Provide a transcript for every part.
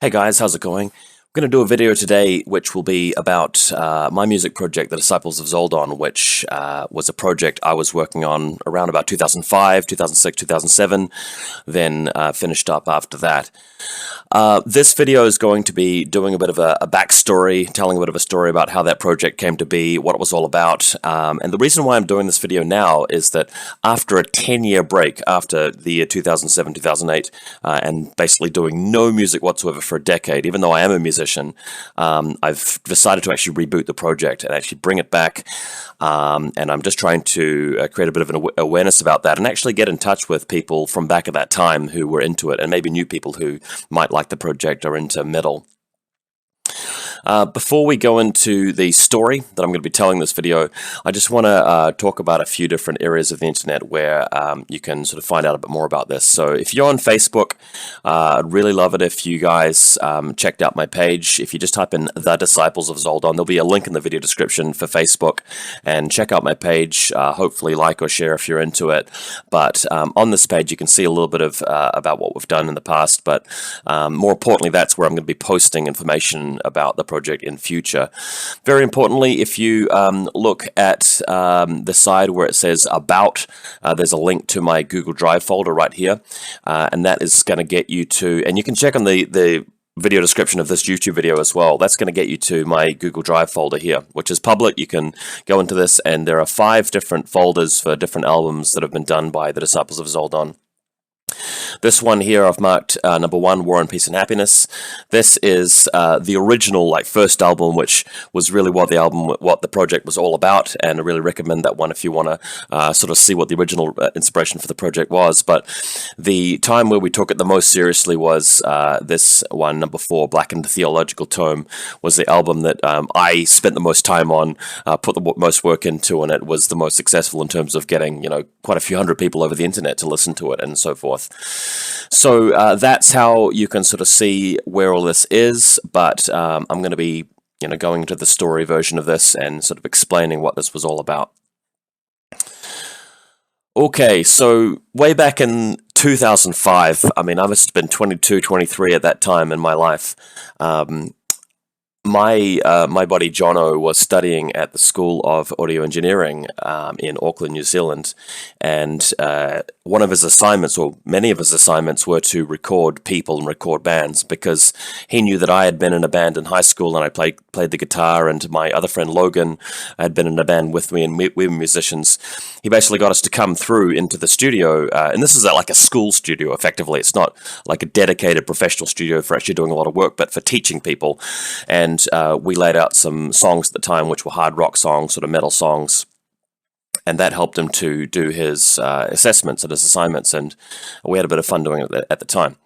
Hey guys, how's it going? I'm going to do a video today which will be about my music project, The Disciples of Zoldon, which was a project I was working on around about 2005, 2006, 2007, then finished up after that. This video is going to be doing a bit of a backstory, telling a bit of a story about how that project came to be, what it was all about, and the reason why I'm doing this video now is that after a 10-year break, after the year 2007, 2008, and basically doing no music whatsoever for a decade, even though I am a musician, I've decided to actually reboot the project and actually bring it back, and I'm just trying to create a bit of an awareness about that and actually get in touch with people from back at that time who were into it, and maybe new people who might like the project or into metal. Before we go into the story that I'm going to be telling this video, I just want to talk about a few different areas of the internet where you can sort of find out a bit more about this. So if you're on Facebook, I'd really love it if you guys checked out my page. If you just type in The Disciples of Zoldon, there'll be a link in the video description for Facebook, and check out my page. Hopefully like or share if you're into it. But on this page you can see a little bit of about what we've done in the past, but more importantly, that's where I'm going to be posting information about the project in future. Very importantly, if you look at the side where it says About, there's a link to my Google Drive folder right here, and that is going to get you to, and you can check on the video description of this YouTube video as well. That's going to get you to my Google Drive folder here, which is public. You can go into this, and there are 5 different folders for different albums that have been done by the Disciples of Zoldon. This one here I've marked number 1, War and Peace and Happiness. This is the original, first album, which was really what the project was all about, and I really recommend that one if you want to sort of see what the original inspiration for the project was. But the time where we took it the most seriously was this one, number 4, Blackened Theological Tome, was the album that I spent the most time on, put the most work into, and it was the most successful in terms of getting, quite a few hundred people over the internet to listen to it and so forth. So that's how you can sort of see where all this is, but I'm going to be going into the story version of this and sort of explaining what this was all about. Okay, so way back in 2005, I mean, I must have been 22, 23 at that time in my life. My buddy Jono was studying at the School of Audio Engineering in Auckland, New Zealand, and one of his assignments, or many of his assignments, were to record people and record bands, because he knew that I had been in a band in high school and I played the guitar, and my other friend Logan had been in a band with me, and we were musicians. He basically got us to come through into the studio, and this is like a school studio, effectively. It's not like a dedicated professional studio for actually doing a lot of work, but for teaching people. And we laid out some songs at the time, which were hard rock songs, sort of metal songs, and that helped him to do his assessments and his assignments, and we had a bit of fun doing it at the time.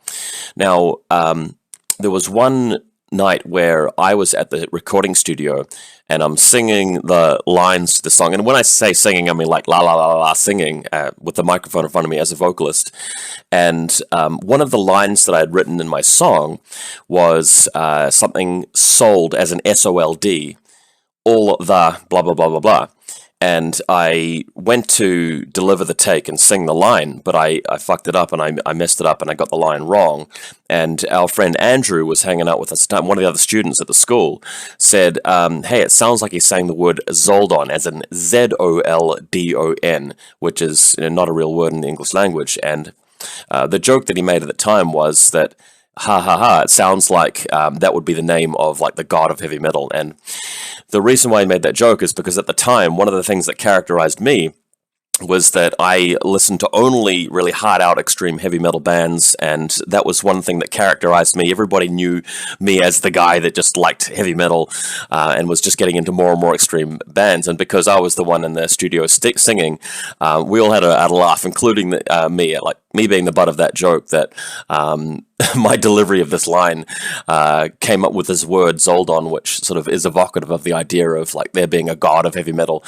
Now, there was one night where I was at the recording studio, and I'm singing the lines to the song. And when I say singing, I mean like la la la la singing with the microphone in front of me as a vocalist. And one of the lines that I had written in my song was something sold as an SOLD, all the blah blah blah blah blah. And I went to deliver the take and sing the line, but I fucked it up, and I messed it up, and I got the line wrong. And our friend Andrew was hanging out with us. One of the other students at the school said, hey, it sounds like he's saying the word Zoldon, as in Zoldon, which is not a real word in the English language. And the joke that he made at the time was that, ha ha ha, it sounds like that would be the name of the god of heavy metal. And the reason why I made that joke is because at the time, one of the things that characterized me was that I listened to only really hard-out extreme heavy metal bands, and that was one thing that characterized me. Everybody knew me as the guy that just liked heavy metal and was just getting into more and more extreme bands. And because I was the one in the studio singing, we all had a laugh, including me being the butt of that joke, that my delivery of this line came up with this word Zoldon, which sort of is evocative of the idea of there being a god of heavy metal.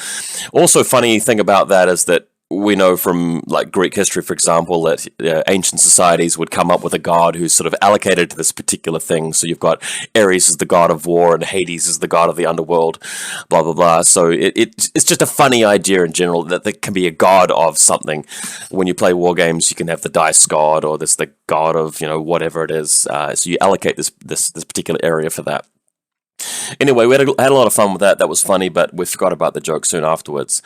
Also, funny thing about that is that we know from like Greek history, for example, that ancient societies would come up with a god who's sort of allocated to this particular thing. So you've got Ares as the god of war and Hades as the god of the underworld, blah blah blah. So it's just a funny idea in general that there can be a god of something. When you play war games, you can have the dice god, or there's the god of whatever it is. So you allocate this particular area for that. Anyway, we had a lot of fun with that. That was funny, but we forgot about the joke soon afterwards.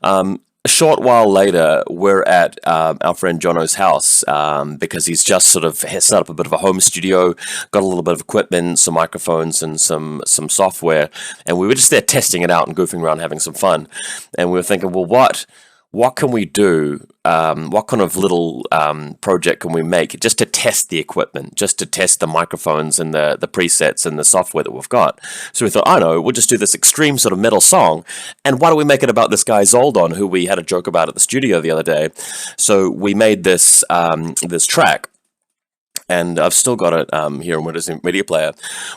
A short while later, we're at our friend Jono's house because he's just sort of set up a bit of a home studio, got a little bit of equipment, some microphones and some software, and we were just there testing it out and goofing around, having some fun. And we were thinking, well, what can we do? What kind of little project can we make just to test the equipment, just to test the microphones and the presets and the software that we've got? So we thought, I know, we'll just do this extreme sort of metal song, and why don't we make it about this guy Zoldon, who we had a joke about at the studio the other day? So we made this this track. And I've still got it here on Windows Media Player.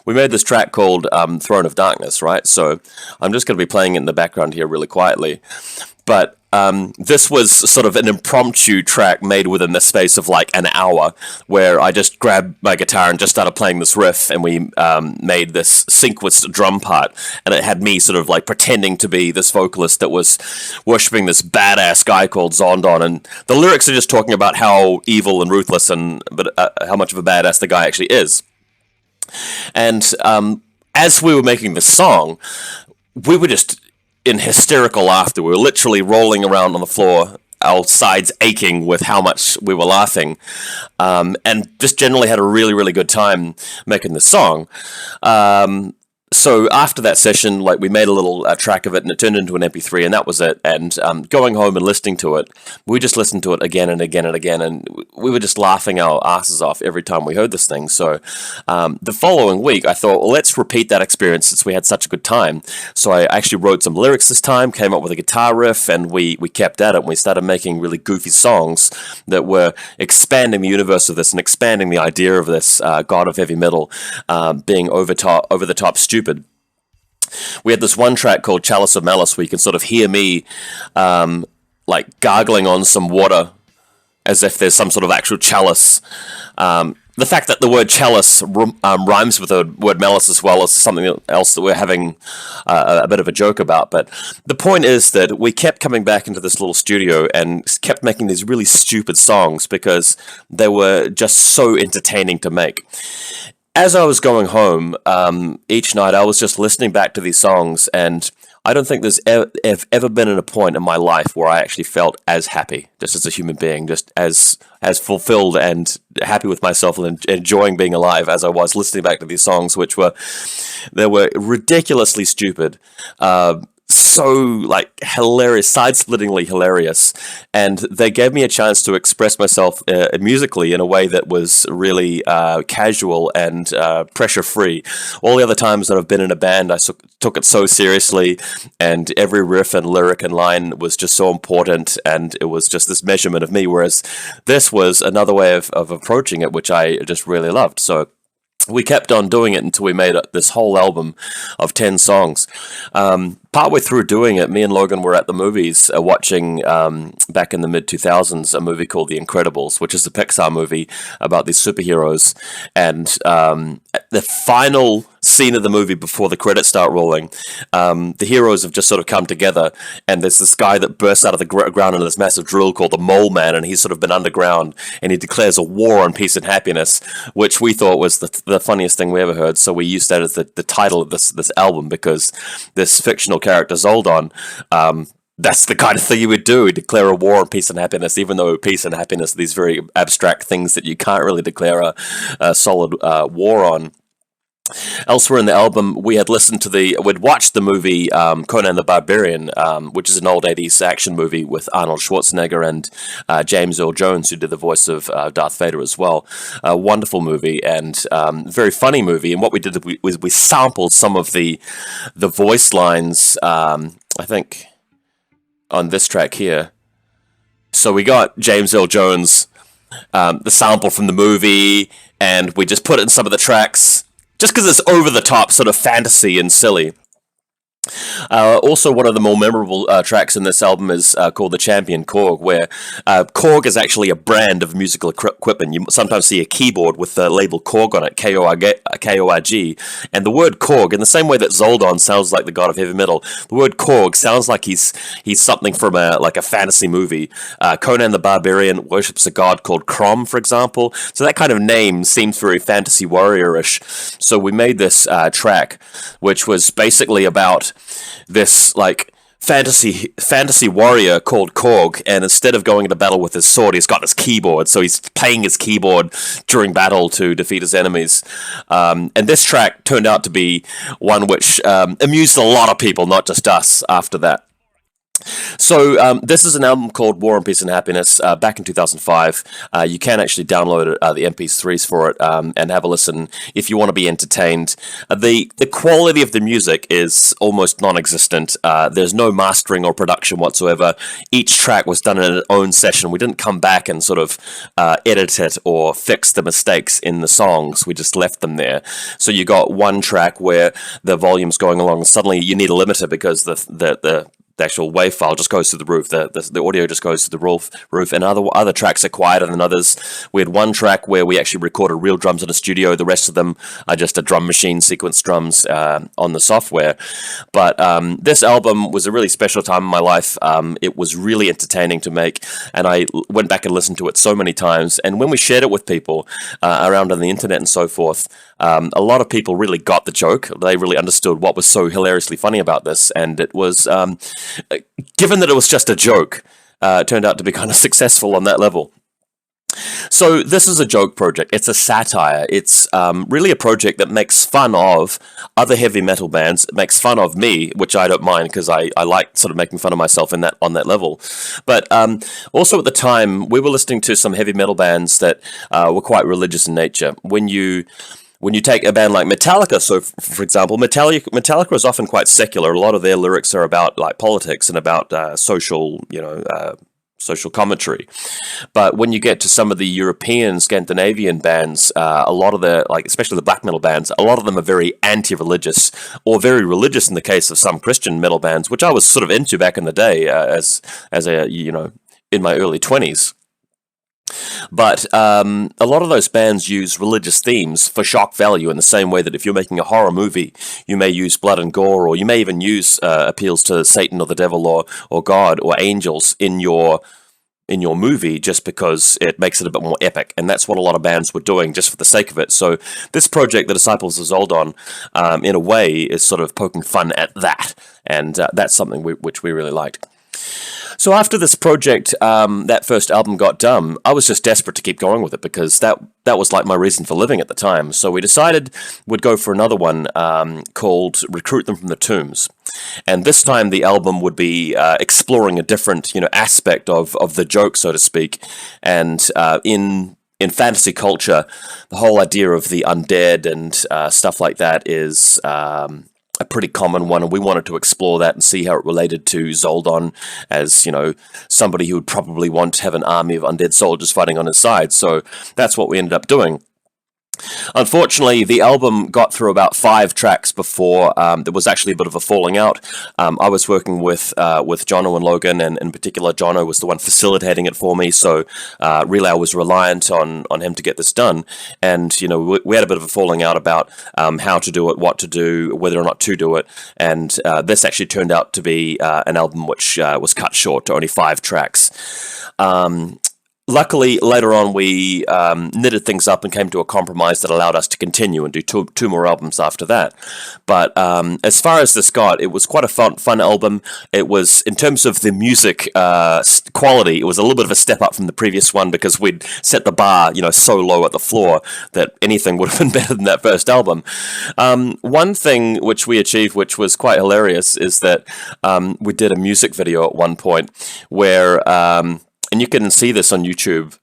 We made this track called Throne of Darkness, right? So I'm just going to be playing it in the background here really quietly. But this was sort of an impromptu track made within the space of like an hour, where I just grabbed my guitar and just started playing this riff, and we made this synchwist drum part, and it had me sort of like pretending to be this vocalist that was worshipping this badass guy called Zoldon, and the lyrics are just talking about how evil and ruthless but how much of a badass the guy actually is. And as we were making this song, we were just in hysterical laughter. We were literally rolling around on the floor, our sides aching with how much we were laughing, and just generally had a really, really good time making the song. So after that session, like, we made a little track of it, and it turned into an MP3, and that was it. And going home and listening to it, we just listened to it again and again and again, and we were just laughing our asses off every time we heard this thing. So the following week, I thought, well, let's repeat that experience since we had such a good time. So I actually wrote some lyrics this time, came up with a guitar riff, and we kept at it, and we started making really goofy songs that were expanding the universe of this and expanding the idea of this god of heavy metal being over the top stupid. We had this one track called Chalice of Malice where you can sort of hear me like gargling on some water as if there's some sort of actual chalice. The fact that the word chalice rhymes with the word malice as well is something else that we're having a bit of a joke about. But the point is that we kept coming back into this little studio and kept making these really stupid songs because they were just so entertaining to make. As I was going home each night, I was just listening back to these songs, and I don't think there's ever been a point in my life where I actually felt as happy, just as a human being, just as fulfilled and happy with myself and enjoying being alive as I was listening back to these songs, they were ridiculously stupid. So like hilarious, side-splittingly hilarious, and they gave me a chance to express myself musically in a way that was really casual and pressure-free. All the other times that I've been in a band, I took it so seriously, and every riff and lyric and line was just so important, and it was just this measurement of me, whereas this was another way of approaching it, which I just really loved. So we kept on doing it until we made this whole album of 10 songs. Partway through doing it, me and Logan were at the movies watching, back in the mid-2000s, a movie called The Incredibles, which is a Pixar movie about these superheroes. And the final scene of the movie before the credits start rolling, the heroes have just sort of come together, and there's this guy that bursts out of the ground in this massive drill called the Mole Man, and he's sort of been underground, and he declares a war on peace and happiness, which we thought was the funniest thing we ever heard. So we used that as the title of this album, because this fictional character Zoldon, that's the kind of thing you would do. He'd declare a war on peace and happiness, even though peace and happiness are these very abstract things that you can't really declare a solid war on. Elsewhere in the album, we'd watched the movie Conan the Barbarian, which is an old 80s action movie with Arnold Schwarzenegger and James Earl Jones, who did the voice of Darth Vader as well. A wonderful movie and very funny movie. And what we did was we sampled some of the voice lines, I think, on this track here. So we got James Earl Jones, the sample from the movie, and we just put it in some of the tracks, just because it's over the top, sort of fantasy and silly. Also, one of the more memorable tracks in this album is called "The Champion Korg," where Korg is actually a brand of musical equipment. You sometimes see a keyboard with the label Korg on it, K-O-R-G, and the word Korg, in the same way that Zoldon sounds like the god of heavy metal, the word Korg sounds like he's something from a fantasy movie. Conan the Barbarian worships a god called Crom, for example, so that kind of name seems very fantasy warrior-ish. So we made this track, which was basically about this fantasy warrior called Korg, and instead of going into battle with his sword, he's got this keyboard, so he's playing his keyboard during battle to defeat his enemies. And this track turned out to be one which amused a lot of people, not just us, after that. So this is an album called War and Peace and Happiness, back in 2005. You can actually download the MP3s for it and have a listen if you want to be entertained. The quality of the music is almost non-existent. There's no mastering or production whatsoever. Each track was done in its own session. We didn't come back and sort of edit it or fix the mistakes in the songs. We just left them there. So you got one track where the volume's going along, and suddenly you need a limiter because the actual wave file just goes through the roof. The audio just goes to the roof, and other tracks are quieter than others. We had one track where we actually recorded real drums in a studio. The rest of them are just a drum machine, sequence drums on the software. But this album was a really special time in my life. It was really entertaining to make, and I went back and listened to it so many times. And when we shared it with people around on the internet and so forth, a lot of people really got the joke. They really understood what was so hilariously funny about this, and it was, given that it was just a joke, it turned out to be kind of successful on that level. So this is a joke project. It's a satire. It's really a project that makes fun of other heavy metal bands. It makes fun of me, which I don't mind because I like sort of making fun of myself in on that level. But also at the time, we were listening to some heavy metal bands that were quite religious in nature. When you take a band like Metallica, so for example, Metallica is often quite secular. A lot of their lyrics are about like politics and about social commentary. But when you get to some of the European, Scandinavian bands, a lot of especially the black metal bands, a lot of them are very anti-religious, or very religious in the case of some Christian metal bands, which I was sort of into back in the day as in my early 20s. But a lot of those bands use religious themes for shock value in the same way that if you're making a horror movie, you may use blood and gore, or you may even use appeals to Satan or the devil or God or angels in your movie just because it makes it a bit more epic. And that's what a lot of bands were doing just for the sake of it. So this project, The Disciples of Zoldon, in a way is sort of poking fun at that. And that's something which we really liked. So after this project, that first album got done, I was just desperate to keep going with it because that was like my reason for living at the time. So we decided we'd go for another one called Recruit Them from the Tombs. And this time the album would be exploring a different aspect of the joke, so to speak. And in fantasy culture, the whole idea of the undead and stuff like that is a pretty common one, and we wanted to explore that and see how it related to Zoldon as, somebody who would probably want to have an army of undead soldiers fighting on his side. So that's what we ended up doing. Unfortunately, the album got through about 5 tracks before there was actually a bit of a falling out. I was working with Jono and Logan, and in particular, Jono was the one facilitating it for me, so really I was reliant on him to get this done. And, we had a bit of a falling out about how to do it, what to do, whether or not to do it, and this actually turned out to be an album which was cut short to only 5 tracks. Luckily, later on, we knitted things up and came to a compromise that allowed us to continue and do two more albums after that. But as far as the Scot, it was quite a fun album. It was, in terms of the music quality, it was a little bit of a step up from the previous one because we'd set the bar, so low at the floor that anything would have been better than that first album. One thing which we achieved, which was quite hilarious, is that we did a music video at one point where... and you can see this on YouTube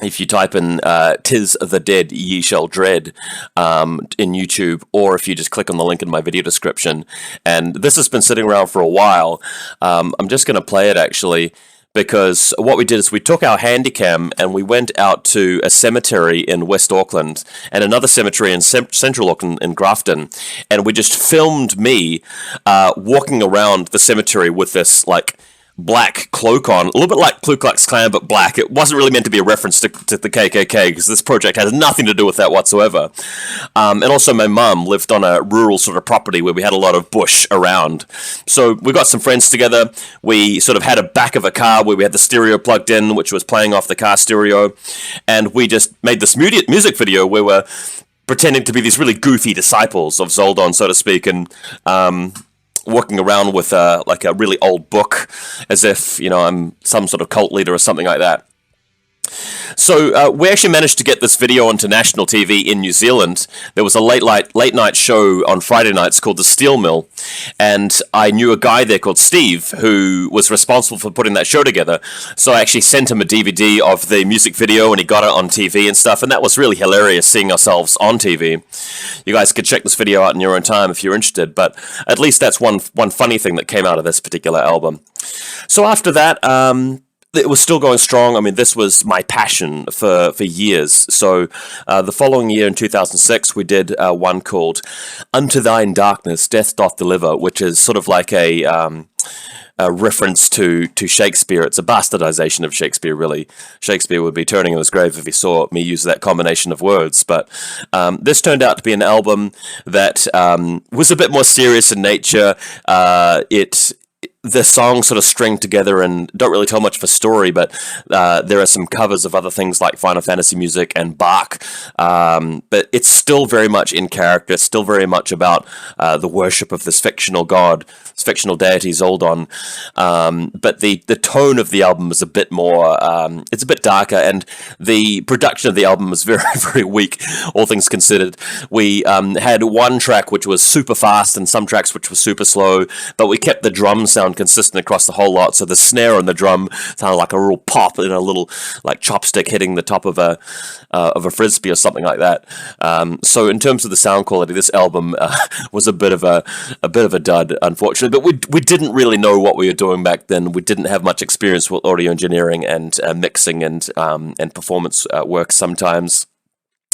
if you type in "'Tis the Dead Ye Shall Dread" in YouTube, or if you just click on the link in my video description. And this has been sitting around for a while. I'm just going to play it, actually. because what we did is we took our Handycam and we went out to a cemetery in West Auckland and another cemetery in Central Auckland in Grafton, and we just filmed me walking around the cemetery with this like black cloak on, a little bit like Ku Klux Klan, but black. It wasn't really meant to be a reference to the KKK, because this project has nothing to do with that whatsoever. And also my mum lived on a rural sort of property where we had a lot of bush around. So we got some friends together. We sort of had a back of a car where we had the stereo plugged in, which was playing off the car stereo. And we just made this music video where we're pretending to be these really goofy disciples of Zoldon, so to speak, and walking around with like a really old book, as if, you know, I'm some sort of cult leader or something like that. So we actually managed to get this video onto national TV in New Zealand. There was a late night show on Friday nights called The Steel Mill, and I knew a guy there called Steve who was responsible for putting that show together. So I actually sent him a DVD of the music video, and he got it on TV and stuff, and that was really hilarious, seeing ourselves on TV. You guys could check this video out in your own time if you're interested, but at least that's one funny thing that came out of this particular album. So after that, it was still going strong. I mean, this was my passion for years. So the following year in 2006, we did one called Unto Thine Darkness, Death Doth Deliver, which is sort of like a reference to Shakespeare. It's a bastardization of Shakespeare, really. Shakespeare would be turning in his grave if he saw me use that combination of words. But this turned out to be an album that was a bit more serious in nature. The songs sort of string together and don't really tell much of a story, but there are some covers of other things like Final Fantasy music and Bach, but it's still very much in character. It's still very much about the worship of this fictional god, this fictional deity Zoldon, but the tone of the album is a bit more, it's a bit darker, and the production of the album is very, very weak, all things considered. We had one track which was super fast and some tracks which were super slow, but we kept the drum sound consistent across the whole lot, so the snare on the drum sounded like a real pop and a little like chopstick hitting the top of a frisbee or something like that. So in terms of the sound quality, this album was a bit of a dud, unfortunately. But we didn't really know what we were doing back then. We didn't have much experience with audio engineering and mixing and performance work sometimes.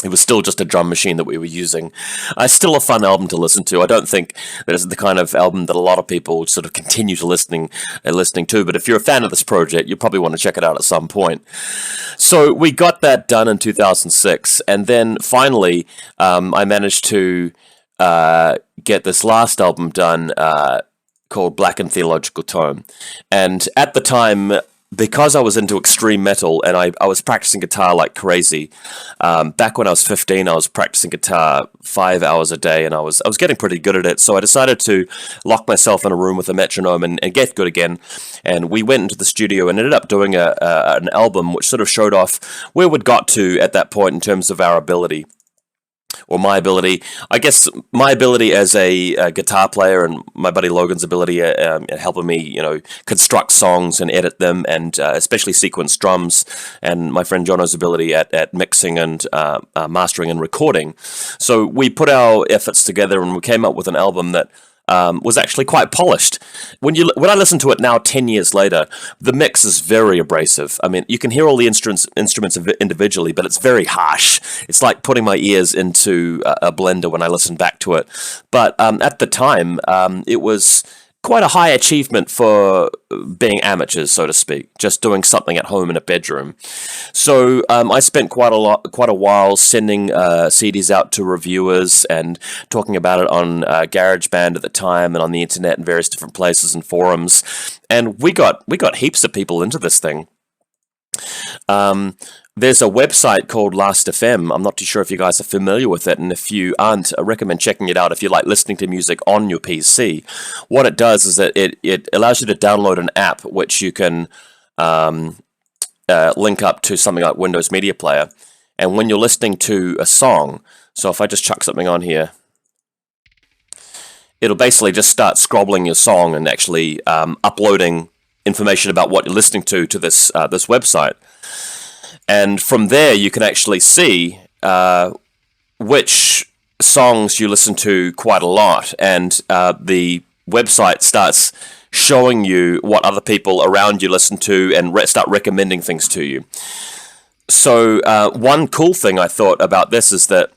It was still just a drum machine that we were using. Still a fun album to listen to. I don't think that it's the kind of album that a lot of people sort of continue to listening to, but if you're a fan of this project, you probably want to check it out at some point. So we got that done in 2006, and then finally I managed to get this last album done called Black and Theological Tome. And at the time, because I was into extreme metal and I was practicing guitar like crazy, back when I was 15, I was practicing guitar 5 hours a day, and I was getting pretty good at it. So I decided to lock myself in a room with a metronome and get good again. And we went into the studio and ended up doing an album which sort of showed off where we'd got to at that point in terms of our ability. Or my ability, I guess my ability as a guitar player, and my buddy Logan's ability at helping me, you know, construct songs and edit them, and especially sequence drums, and my friend Jono's ability at mixing and mastering and recording. So we put our efforts together and we came up with an album that was actually quite polished. When I listen to it now, 10 years later, the mix is very abrasive. I mean, you can hear all the instruments individually, but it's very harsh. It's like putting my ears into a blender when I listen back to it. But at the time, it was quite a high achievement for being amateurs, so to speak, just doing something at home in a bedroom. So I spent quite a while sending CDs out to reviewers and talking about it on GarageBand at the time and on the internet and various different places and forums. And we got heaps of people into this thing. There's a website called Lastfm. I'm not too sure if you guys are familiar with it, and if you aren't, I recommend checking it out if you like listening to music on your PC. What it does is that it allows you to download an app which you can link up to something like Windows Media Player, and when you're listening to a song, so if I just chuck something on here, it'll basically just start scrobbling your song and actually uploading information about what you're listening to this website. And from there, you can actually see which songs you listen to quite a lot, and the website starts showing you what other people around you listen to and start recommending things to you. So one cool thing I thought about this is that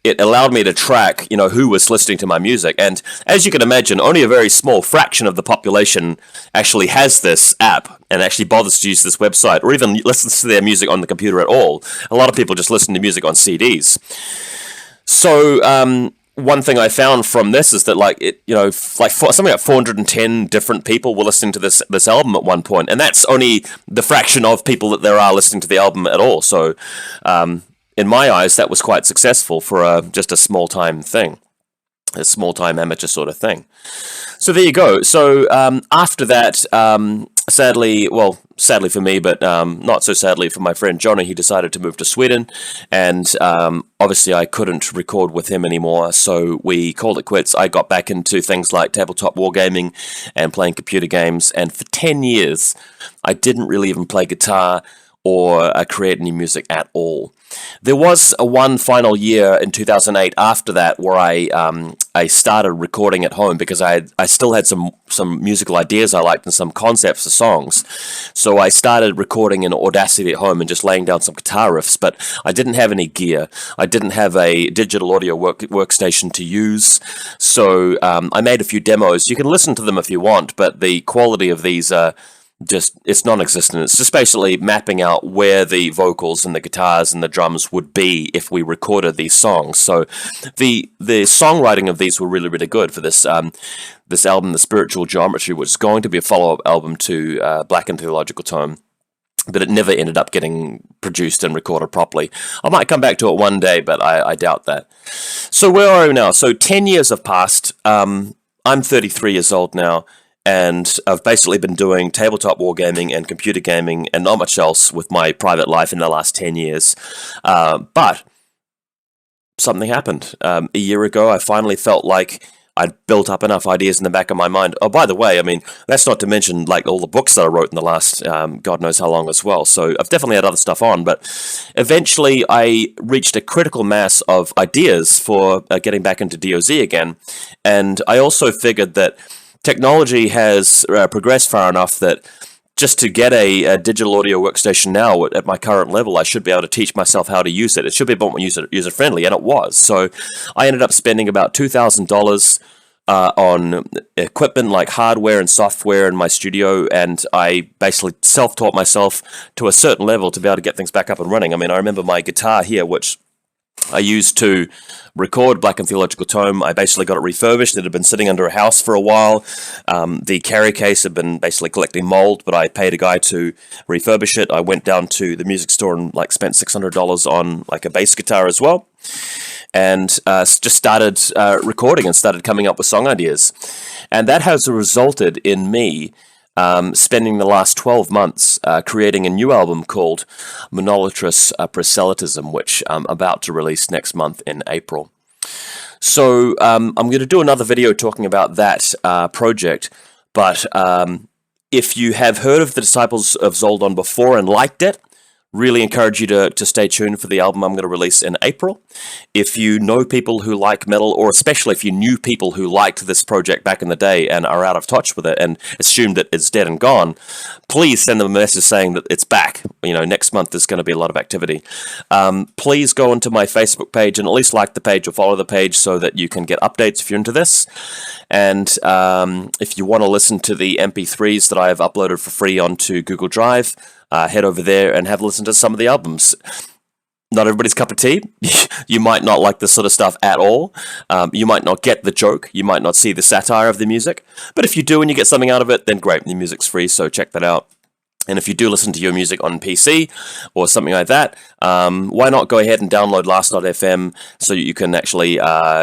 it allowed me to track, who was listening to my music. And as you can imagine, only a very small fraction of the population actually has this app and actually bothers to use this website or even listens to their music on the computer at all. A lot of people just listen to music on CDs. So one thing I found from this is that something like 410 different people were listening to this album at one point, and that's only the fraction of people that there are listening to the album at all. So in my eyes, that was quite successful for just a small-time thing, a small-time amateur sort of thing. So there you go. So after that, sadly for me, but not so sadly for my friend Johnny, he decided to move to Sweden, and obviously I couldn't record with him anymore, so we called it quits. I got back into things like tabletop wargaming and playing computer games, and for 10 years, I didn't really even play guitar or create any music at all. There was one final year in 2008 after that where I started recording at home because I still had some musical ideas I liked and some concepts for songs. So I started recording in Audacity at home and just laying down some guitar riffs, but I didn't have any gear. I didn't have a digital audio workstation to use, so I made a few demos. You can listen to them if you want, but the quality of these it's non-existent. It's just basically mapping out where the vocals and the guitars and the drums would be if we recorded these songs. So the songwriting of these were really, really good for this this album, The Spiritual Geometry, which is going to be a follow-up album to Black and Theological Tome, but it never ended up getting produced and recorded properly. I might come back to it one day, but I doubt that. So where are we now? So 10 years have passed. I'm 33 years old now, and I've basically been doing tabletop wargaming and computer gaming and not much else with my private life in the last 10 years. But something happened. A year ago, I finally felt like I'd built up enough ideas in the back of my mind. Oh, by the way, I mean, that's not to mention like all the books that I wrote in the last God knows how long as well. So I've definitely had other stuff on, but eventually I reached a critical mass of ideas for getting back into DOZ again. And I also figured that technology has progressed far enough that just to get a digital audio workstation now at my current level, I should be able to teach myself how to use it. It should be a bit more user-friendly, and it was. So I ended up spending about $2,000 on equipment like hardware and software in my studio, and I basically self-taught myself to a certain level to be able to get things back up and running. I mean, I remember my guitar here, which I used to record Black and Theological Tome. I basically got it refurbished. It had been sitting under a house for a while. The carry case had been basically collecting mold, but I paid a guy to refurbish it. I went down to the music store and spent $600 on a bass guitar as well, and just started recording and started coming up with song ideas. And that has resulted in me spending the last 12 months creating a new album called Monolatrous Proselytism, which I'm about to release next month in April. So I'm going to do another video talking about that project, but if you have heard of the Disciples of Zoldon before and liked it, really encourage you to stay tuned for the album I'm going to release in April. If you know people who like metal, or especially if you knew people who liked this project back in the day and are out of touch with it and assumed that it's dead and gone, please send them a message saying that it's back. Next month there's going to be a lot of activity. Please go onto my Facebook page and at least like the page or follow the page so that you can get updates if you're into this. And if you want to listen to the MP3s that I have uploaded for free onto Google Drive, head over there and have a listen to some of the albums. Not everybody's cup of tea. You might not like this sort of stuff at all. You might not get the joke. You might not see the satire of the music. But if you do and you get something out of it, then great. The music's free, so check that out. And if you do listen to your music on PC or something like that, why not go ahead and download Lastfm so you can actually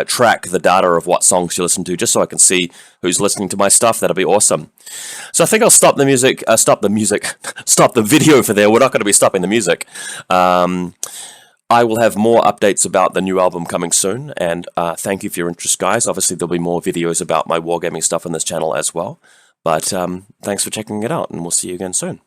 track the data of what songs you listen to, just so I can see who's listening to my stuff. That'll be awesome. So I think I'll stop the music, stop the video for there. We're not going to be stopping the music. I will have more updates about the new album coming soon, and thank you for your interest, guys. Obviously, there'll be more videos about my wargaming stuff on this channel as well. But thanks for checking it out, and we'll see you again soon.